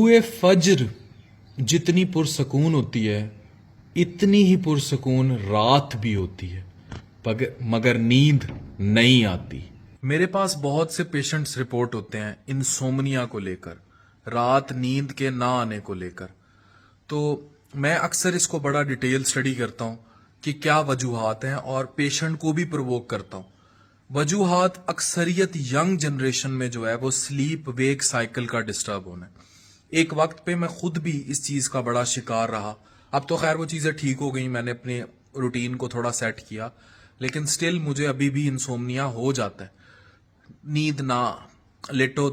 तुलुए फज्र जितनी पुरसकून होती है इतनी ही पुरसकून रात भी होती है, मगर नींद नहीं आती। मेरे पास बहुत से पेशेंट्स रिपोर्ट होते हैं इंसोम्निया को लेकर, रात नींद के ना आने को लेकर। तो मैं अक्सर इसको बड़ा डिटेल स्टडी करता हूं कि क्या वजूहात हैं और पेशेंट को भी प्रोवोक करता हूं। वजूहात अक्सरियत यंग जनरेशन में जो है वो स्लीप वेक साइकिल का डिस्टर्ब होना है। एक वक्त पे मैं खुद भी इस चीज का बड़ा शिकार रहा। अब तो खैर वो चीजें ठीक हो गई, मैंने अपने रूटीन को थोड़ा सेट किया, लेकिन स्टिल मुझे अभी भी इंसोम्निया हो जाता है। नींद ना लेटो,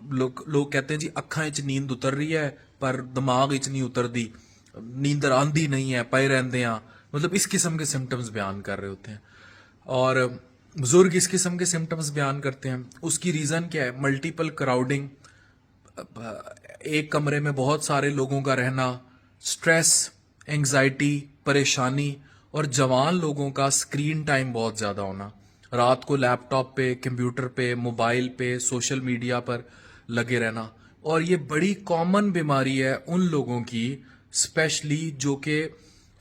लोग कहते हैं जी अखा च नींद उतर रही है पर दिमाग च नहीं उतरदी, नींदर आंदी नहीं है, पे रहते हैं, मतलब इस किस्म के सिम्टम्स बयान कर रहे होते हैं। और बुजुर्ग इस किस्म के सिम्टम्स बयान करते हैं। उसकी रीजन क्या है? मल्टीपल क्राउडिंग, एक कमरे में बहुत सारे लोगों का रहना, स्ट्रेस, एंजाइटी, परेशानी, और जवान लोगों का स्क्रीन टाइम बहुत ज्यादा होना। रात को लैपटॉप पे, कंप्यूटर पे, मोबाइल पे, सोशल मीडिया पर लगे रहना। और ये बड़ी कॉमन बीमारी है उन लोगों की, स्पेशली जो कि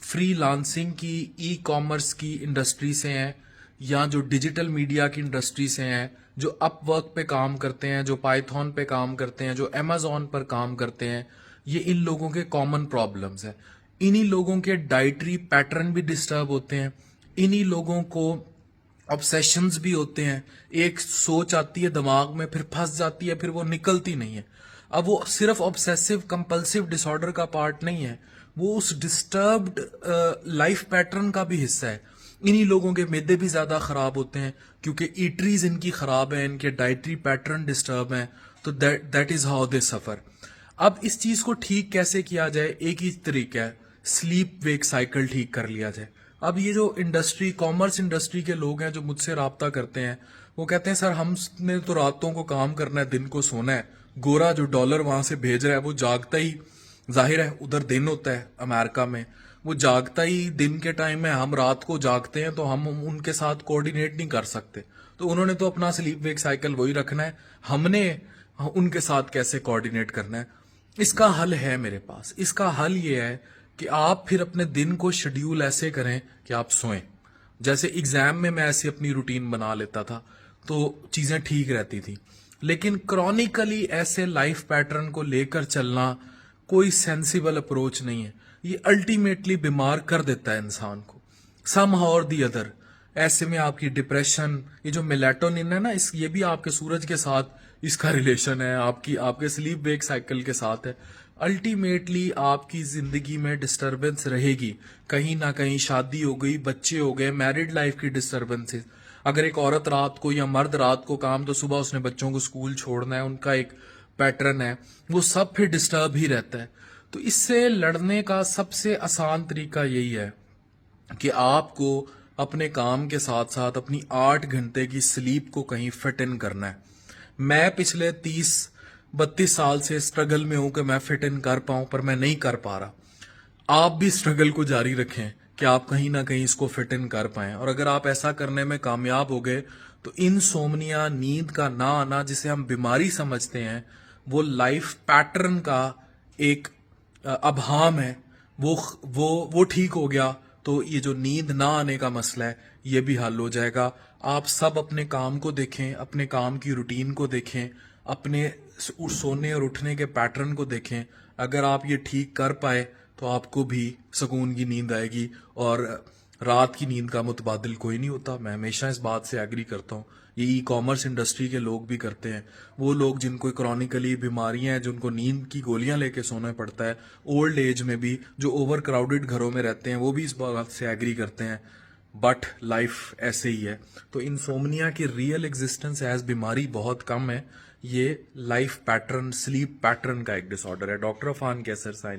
फ्रीलांसिंग की, ई कॉमर्स की इंडस्ट्री से हैं, या जो डिजिटल मीडिया की इंडस्ट्री से हैं, जो अपवर्क पे काम करते हैं, जो पाइथन पे काम करते हैं, जो अमेजोन पर काम करते हैं। ये इन लोगों के कॉमन प्रॉब्लम्स हैं। इन्हीं लोगों के डाइटरी पैटर्न भी डिस्टर्ब होते हैं। इन्हीं लोगों को ऑब्सेशंस भी होते हैं। एक सोच आती है दिमाग में, फिर फंस जाती है, फिर वो निकलती नहीं है। अब वो सिर्फ ऑब्सेसिव कंपल्सिव डिसऑर्डर का पार्ट नहीं है, वो उस डिस्टर्ब्ड लाइफ पैटर्न का भी हिस्सा है। इन्हीं लोगों के मैदे भी ज्यादा खराब होते हैं क्योंकि ईटरीज इनकी खराब है, इनके डाइटरी पैटर्न डिस्टर्ब हैं, तो दैट इज हाउ दे सफर। अब इस चीज को ठीक कैसे किया जाए? एक ही तरीका है, स्लीप वेक साइकिल ठीक कर लिया जाए। अब ये जो इंडस्ट्री, कॉमर्स इंडस्ट्री के लोग हैं जो मुझसे राब्ता करते हैं, वो कहते हैं सर हमने तो रातों को काम करना है, दिन को सोना है। गोरा जो डॉलर वहां से भेज रहा है वो जागता ही, जाहिर है उधर दिन होता है अमेरिका में, वो जागता ही दिन के टाइम में, हम रात को जागते हैं, तो हम उनके साथ कोऑर्डिनेट नहीं कर सकते। तो उन्होंने तो अपना स्लीप वेक साइकिल वही रखना है, हमने उनके साथ कैसे कोऑर्डिनेट करना है? इसका हल है मेरे पास। इसका हल ये है कि आप फिर अपने दिन को शेड्यूल ऐसे करें कि आप सोएं। जैसे एग्जाम में मैं ऐसी अपनी रूटीन बना लेता था तो चीजें ठीक रहती थी, लेकिन क्रॉनिकली ऐसे लाइफ पैटर्न को लेकर चलना कोई सेंसिबल अप्रोच नहीं है। ये अल्टीमेटली बीमार कर देता है इंसान को समहाउ और दी अदर। ऐसे में आपकी डिप्रेशन, ये जो मेलेटोनिन है ना, ये भी आपके सूरज के साथ इसका रिलेशन है, आपके स्लीप वेक साइकिल के साथ है। अल्टीमेटली आपकी जिंदगी में डिस्टरबेंस रहेगी, कहीं ना कहीं शादी हो गई, बच्चे हो गए, मैरिड लाइफ की डिस्टरबेंसेस। अगर एक औरत रात को या मर्द रात को काम, तो सुबह उसने बच्चों को स्कूल छोड़ना है, उनका एक पैटर्न है, वो सब फिर डिस्टर्ब ही रहता है। तो इससे लड़ने का सबसे आसान तरीका यही है कि आपको अपने काम के साथ साथ अपनी 8 घंटे की स्लीप को कहीं फिट इन करना है। मैं पिछले 30-32 साल से स्ट्रगल में हूं कि मैं फिट इन कर पाऊं, पर मैं नहीं कर पा रहा। आप भी स्ट्रगल को जारी रखें कि आप कहीं ना कहीं इसको फिट इन कर पाएं। और अगर आप ऐसा करने में कामयाब हो गए तो इंसोम्निया, नींद का ना आना, जिसे हम बीमारी समझते हैं, वो लाइफ पैटर्न का एक अभाम है, वो ठीक हो गया। तो ये जो नींद ना आने का मसला है ये भी हल हो जाएगा। आप सब अपने काम को देखें, अपने काम की रूटीन को देखें, अपने सोने और उठने के पैटर्न को देखें। अगर आप ये ठीक कर पाए तो आपको भी सुकून की नींद आएगी। और रात की नींद का मुतबादिल कोई नहीं होता, मैं हमेशा इस बात से एग्री करता हूँ। ये ई कॉमर्स इंडस्ट्री के लोग भी करते हैं, वो लोग जिनको क्रॉनिकली बीमारियां हैं, जिनको नींद की गोलियां लेके सोना पड़ता है, ओल्ड एज में भी, जो ओवर क्राउडेड घरों में रहते हैं, वो भी इस बात से एग्री करते हैं। बट लाइफ ऐसे ही है। तो इंसोम्निया की रियल एग्जिस्टेंस एज बीमारी बहुत कम है। ये लाइफ पैटर्न, स्लीप पैटर्न का एक डिसऑर्डर है। डॉक्टर अफान कैसर साइनिंग।